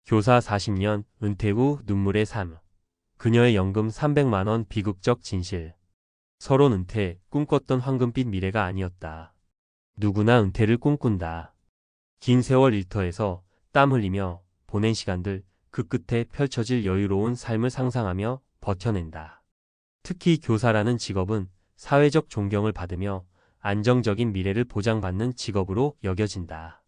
교사 40년, 은퇴 후 눈물의 삶. 그녀의 연금 300만 원 비극적 진실. 서론 은퇴, 꿈꿨던 황금빛 미래가 아니었다. 누구나 은퇴를 꿈꾼다. 긴 세월 일터에서 땀 흘리며 보낸 시간들, 그 끝에 펼쳐질 여유로운 삶을 상상하며 버텨낸다. 특히 교사라는 직업은 사회적 존경을 받으며 안정적인 미래를 보장받는 직업으로 여겨진다.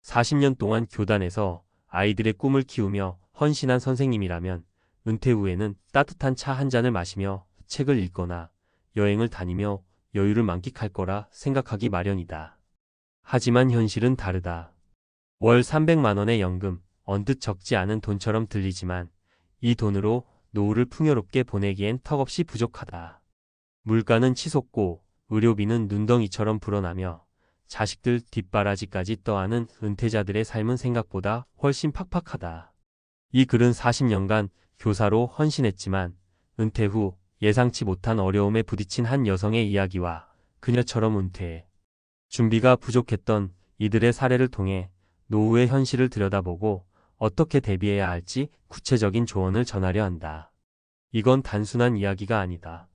40년 동안 교단에서 아이들의 꿈을 키우며 헌신한 선생님이라면 은퇴 후에는 따뜻한 차 한 잔을 마시며 책을 읽거나 여행을 다니며 여유를 만끽할 거라 생각하기 마련이다. 하지만 현실은 다르다. 월 300만 원의 연금, 언뜻 적지 않은 돈처럼 들리지만 이 돈으로 노후를 풍요롭게 보내기엔 턱없이 부족하다. 물가는 치솟고 의료비는 눈덩이처럼 불어나며 자식들 뒷바라지까지 떠안은 은퇴자들의 삶은 생각보다 훨씬 팍팍하다. 이 글은 40년간 교사로 헌신했지만 은퇴 후 예상치 못한 어려움에 부딪힌 한 여성의 이야기와 그녀처럼 은퇴 준비가 부족했던 이들의 사례를 통해 노후의 현실을 들여다보고 어떻게 대비해야 할지 구체적인 조언을 전하려 한다. 이건 단순한 이야기가 아니다.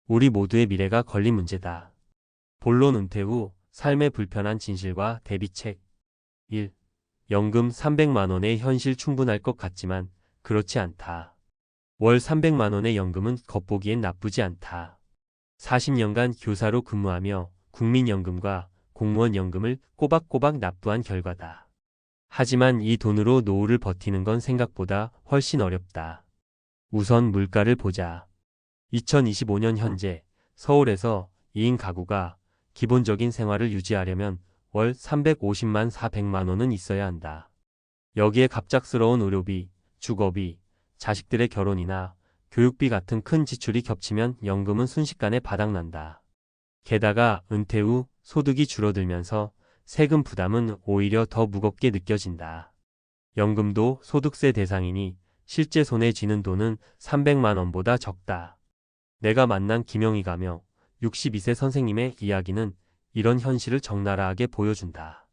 우리 모두의 미래가 걸린 문제다. 본론 은퇴 후 삶의 불편한 진실과 대비책. 1. 연금 300만 원의 현실 충분할 것 같지만 그렇지 않다. 월 300만 원의 연금은 겉보기엔 나쁘지 않다. 40년간 교사로 근무하며 국민연금과 공무원연금을 꼬박꼬박 납부한 결과다. 하지만 이 돈으로 노후를 버티는 건 생각보다 훨씬 어렵다. 우선 물가를 보자. 2025년 현재 서울에서 2인 가구가 기본적인 생활을 유지하려면 월 350만 400만 원은 있어야 한다. 여기에 갑작스러운 의료비, 주거비, 자식들의 결혼이나 교육비 같은 큰 지출이 겹치면 연금은 순식간에 바닥난다. 게다가 은퇴 후 소득이 줄어들면서 세금 부담은 오히려 더 무겁게 느껴진다. 연금도 소득세 대상이니 실제 손에 쥐는 돈은 300만 원보다 적다. 내가 만난 김영희 가며 62세 선생님의 이야기는 이런 현실을 적나라하게 보여준다.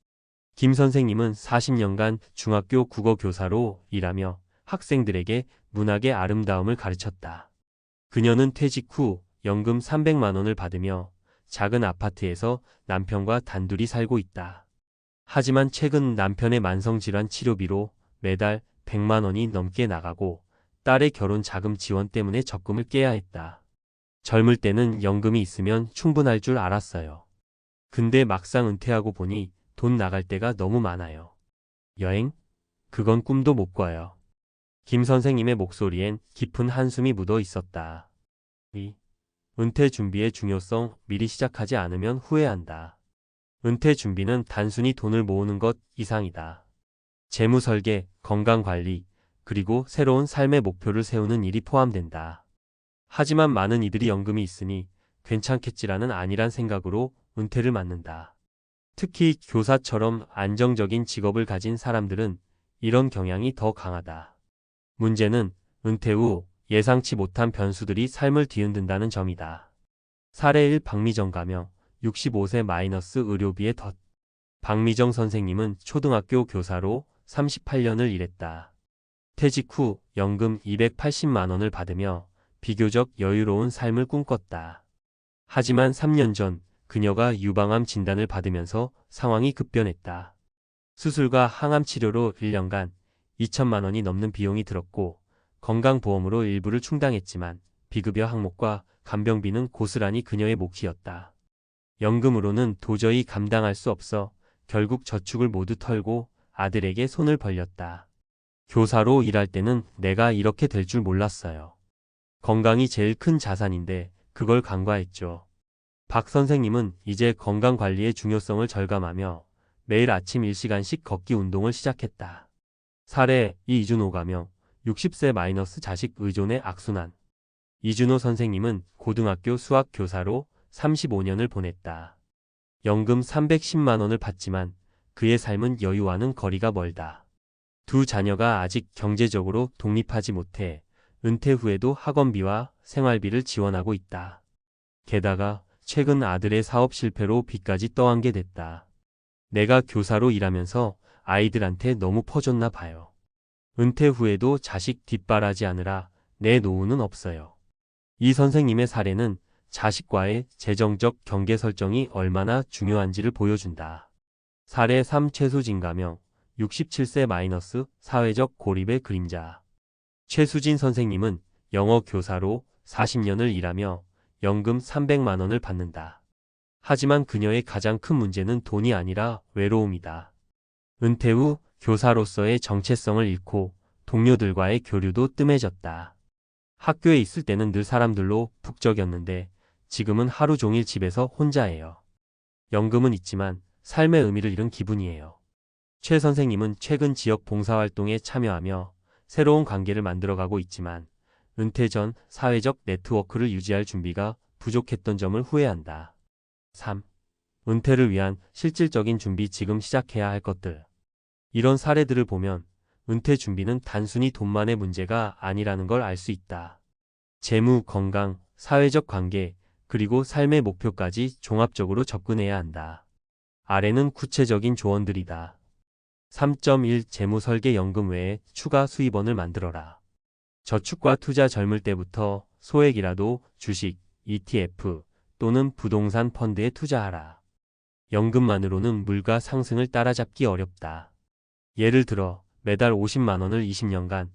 김 선생님은 40년간 중학교 국어 교사로 일하며 학생들에게 문학의 아름다움을 가르쳤다. 그녀는 퇴직 후 연금 300만 원을 받으며 작은 아파트에서 남편과 단둘이 살고 있다. 하지만 최근 남편의 만성질환 치료비로 매달 100만 원이 넘게 나가고 딸의 결혼 자금 지원 때문에 적금을 깨야 했다. 젊을 때는 연금이 있으면 충분할 줄 알았어요. 근데 막상 은퇴하고 보니 돈 나갈 때가 너무 많아요. 여행? 그건 꿈도 못 꿔요. 김 선생님의 목소리엔 깊은 한숨이 묻어 있었다. 은퇴 준비의 중요성 미리 시작하지 않으면 후회한다. 은퇴 준비는 단순히 돈을 모으는 것 이상이다. 재무 설계, 건강 관리, 그리고 새로운 삶의 목표를 세우는 일이 포함된다. 하지만 많은 이들이 연금이 있으니 괜찮겠지라는 안일한 생각으로 은퇴를 맞는다. 특히 교사처럼 안정적인 직업을 가진 사람들은 이런 경향이 더 강하다. 문제는 은퇴 후 예상치 못한 변수들이 삶을 뒤흔든다는 점이다. 사례 1 박미정 가명 65세 마이너스 의료비의 덫. 박미정 선생님은 초등학교 교사로 38년을 일했다. 퇴직 후 연금 280만 원을 받으며 비교적 여유로운 삶을 꿈꿨다. 하지만 3년 전 그녀가 유방암 진단을 받으면서 상황이 급변했다. 수술과 항암 치료로 1년간 2천만 원이 넘는 비용이 들었고 건강보험으로 일부를 충당했지만 비급여 항목과 간병비는 고스란히 그녀의 몫이었다. 연금으로는 도저히 감당할 수 없어 결국 저축을 모두 털고 아들에게 손을 벌렸다. 교사로 일할 때는 내가 이렇게 될 줄 몰랐어요. 건강이 제일 큰 자산인데 그걸 간과했죠. 박 선생님은 이제 건강관리의 중요성을 절감하며 매일 아침 1시간씩 걷기 운동을 시작했다. 사례 이준호 가명 60세 마이너스 자식 의존의 악순환. 이준호 선생님은 고등학교 수학 교사로 35년을 보냈다. 연금 310만 원을 받지만 그의 삶은 여유와는 거리가 멀다. 두 자녀가 아직 경제적으로 독립하지 못해 은퇴 후에도 학원비와 생활비를 지원하고 있다. 게다가 최근 아들의 사업 실패로 빚까지 떠안게 됐다. 내가 교사로 일하면서 아이들한테 너무 퍼줬나 봐요. 은퇴 후에도 자식 뒷바라지 하느라 내 노후는 없어요. 이 선생님의 사례는 자식과의 재정적 경계 설정이 얼마나 중요한지를 보여준다. 사례 3 최수진 가명 67세 사회적 고립의 그림자. 최수진 선생님은 영어 교사로 40년을 일하며 연금 300만 원을 받는다. 하지만 그녀의 가장 큰 문제는 돈이 아니라 외로움이다. 은퇴 후 교사로서의 정체성을 잃고 동료들과의 교류도 뜸해졌다. 학교에 있을 때는 늘 사람들로 북적였는데 지금은 하루 종일 집에서 혼자예요. 연금은 있지만 삶의 의미를 잃은 기분이에요. 최 선생님은 최근 지역 봉사활동에 참여하며 새로운 관계를 만들어가고 있지만 은퇴 전 사회적 네트워크를 유지할 준비가 부족했던 점을 후회한다. 3. 은퇴를 위한 실질적인 준비 지금 시작해야 할 것들. 이런 사례들을 보면 은퇴 준비는 단순히 돈만의 문제가 아니라는 걸 알 수 있다. 재무, 건강, 사회적 관계, 그리고 삶의 목표까지 종합적으로 접근해야 한다. 아래는 구체적인 조언들이다. 3.1 재무 설계 연금 외에 추가 수입원을 만들어라. 저축과 투자 젊을 때부터 소액이라도 주식, ETF 또는 부동산 펀드에 투자하라. 연금만으로는 물가 상승을 따라잡기 어렵다. 예를 들어 매달 50만 원을 20년간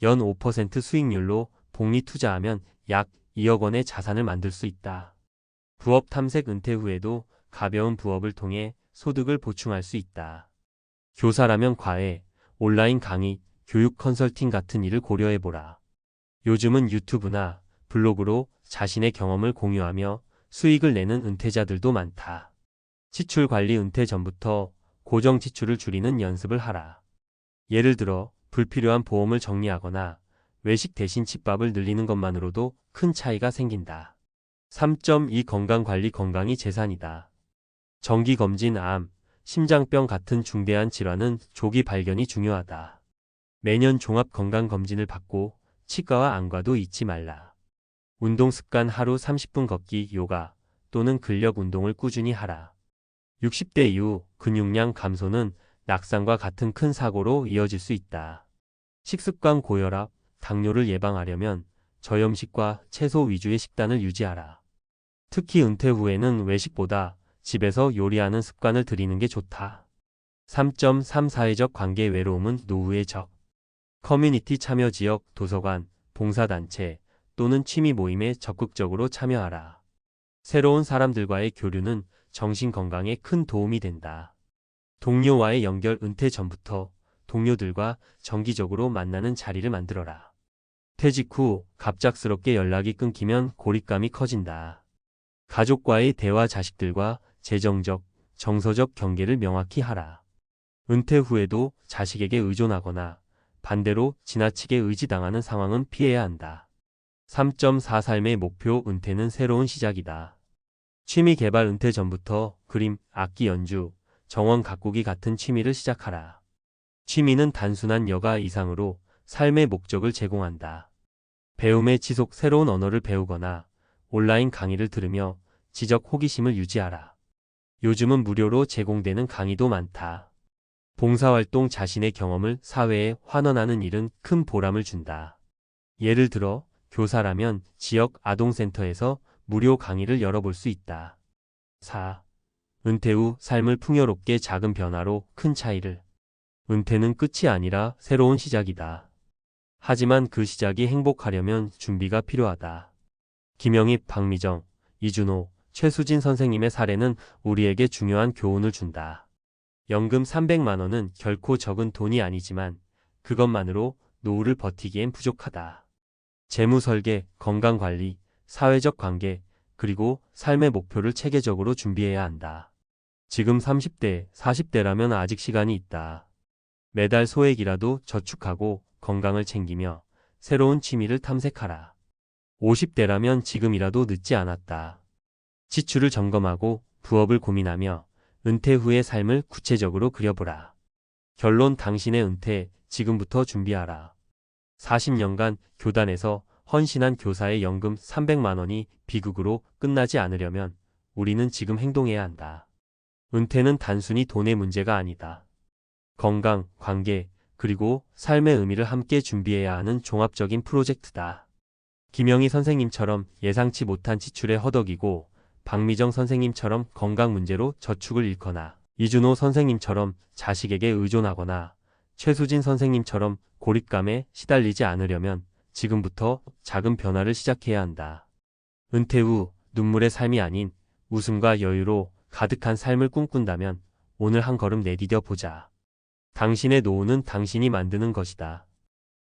연 5% 수익률로 복리 투자하면 약 2억 원의 자산을 만들 수 있다. 부업 탐색 은퇴 후에도 가벼운 부업을 통해 소득을 보충할 수 있다. 교사라면 과외, 온라인 강의, 교육 컨설팅 같은 일을 고려해보라. 요즘은 유튜브나 블로그로 자신의 경험을 공유하며 수익을 내는 은퇴자들도 많다. 지출 관리 은퇴 전부터 고정 지출을 줄이는 연습을 하라. 예를 들어 불필요한 보험을 정리하거나 외식 대신 집밥을 늘리는 것만으로도 큰 차이가 생긴다. 3.2 건강관리 건강이 재산이다. 정기검진, 암, 심장병 같은 중대한 질환은 조기 발견이 중요하다. 매년 종합건강검진을 받고 치과와 안과도 잊지 말라. 운동 습관 하루 30분 걷기, 요가 또는 근력 운동을 꾸준히 하라. 60대 이후 근육량 감소는 낙상과 같은 큰 사고로 이어질 수 있다. 식습관 고혈압, 당뇨를 예방하려면 저염식과 채소 위주의 식단을 유지하라. 특히 은퇴 후에는 외식보다 집에서 요리하는 습관을 들이는 게 좋다. 3.3 사회적 관계 외로움은 노후의 적. 커뮤니티 참여 지역, 도서관, 봉사단체 또는 취미 모임에 적극적으로 참여하라. 새로운 사람들과의 교류는 정신 건강에 큰 도움이 된다. 동료와의 연결 은퇴 전부터 동료들과 정기적으로 만나는 자리를 만들어라. 퇴직 후 갑작스럽게 연락이 끊기면 고립감이 커진다. 가족과의 대화, 자식들과 재정적, 정서적 경계를 명확히 하라. 은퇴 후에도 자식에게 의존하거나 반대로 지나치게 의지당하는 상황은 피해야 한다. 3.4 삶의 목표 은퇴는 새로운 시작이다. 취미 개발 은퇴 전부터 그림, 악기 연주, 정원 가꾸기 같은 취미를 시작하라. 취미는 단순한 여가 이상으로 삶의 목적을 제공한다. 배움의 지속, 새로운 언어를 배우거나 온라인 강의를 들으며 지적 호기심을 유지하라. 요즘은 무료로 제공되는 강의도 많다. 봉사활동, 자신의 경험을 사회에 환원하는 일은 큰 보람을 준다. 예를 들어 교사라면 지역 아동센터에서 무료 강의를 열어볼 수 있다. 4. 은퇴 후 삶을 풍요롭게 작은 변화로 큰 차이를. 은퇴는 끝이 아니라 새로운 시작이다. 하지만 그 시작이 행복하려면 준비가 필요하다. 김영입, 박미정, 이준호, 최수진 선생님의 사례는 우리에게 중요한 교훈을 준다. 연금 300만 원은 결코 적은 돈이 아니지만 그것만으로 노후를 버티기엔 부족하다. 재무 설계, 건강 관리, 사회적 관계, 그리고 삶의 목표를 체계적으로 준비해야 한다. 지금 30대, 40대라면 아직 시간이 있다. 매달 소액이라도 저축하고 건강을 챙기며 새로운 취미를 탐색하라. 50대라면 지금이라도 늦지 않았다. 지출을 점검하고 부업을 고민하며 은퇴 후의 삶을 구체적으로 그려보라. 결론, 당신의 은퇴 지금부터 준비하라. 40년간 교단에서 헌신한 교사의 연금 300만 원이 비극으로 끝나지 않으려면 우리는 지금 행동해야 한다. 은퇴는 단순히 돈의 문제가 아니다. 건강, 관계, 그리고 삶의 의미를 함께 준비해야 하는 종합적인 프로젝트다. 김영희 선생님처럼 예상치 못한 지출에 허덕이고 박미정 선생님처럼 건강 문제로 저축을 잃거나 이준호 선생님처럼 자식에게 의존하거나 최수진 선생님처럼 고립감에 시달리지 않으려면 지금부터 작은 변화를 시작해야 한다. 은퇴 후 눈물의 삶이 아닌 웃음과 여유로 가득한 삶을 꿈꾼다면 오늘 한 걸음 내디뎌 보자. 당신의 노후는 당신이 만드는 것이다.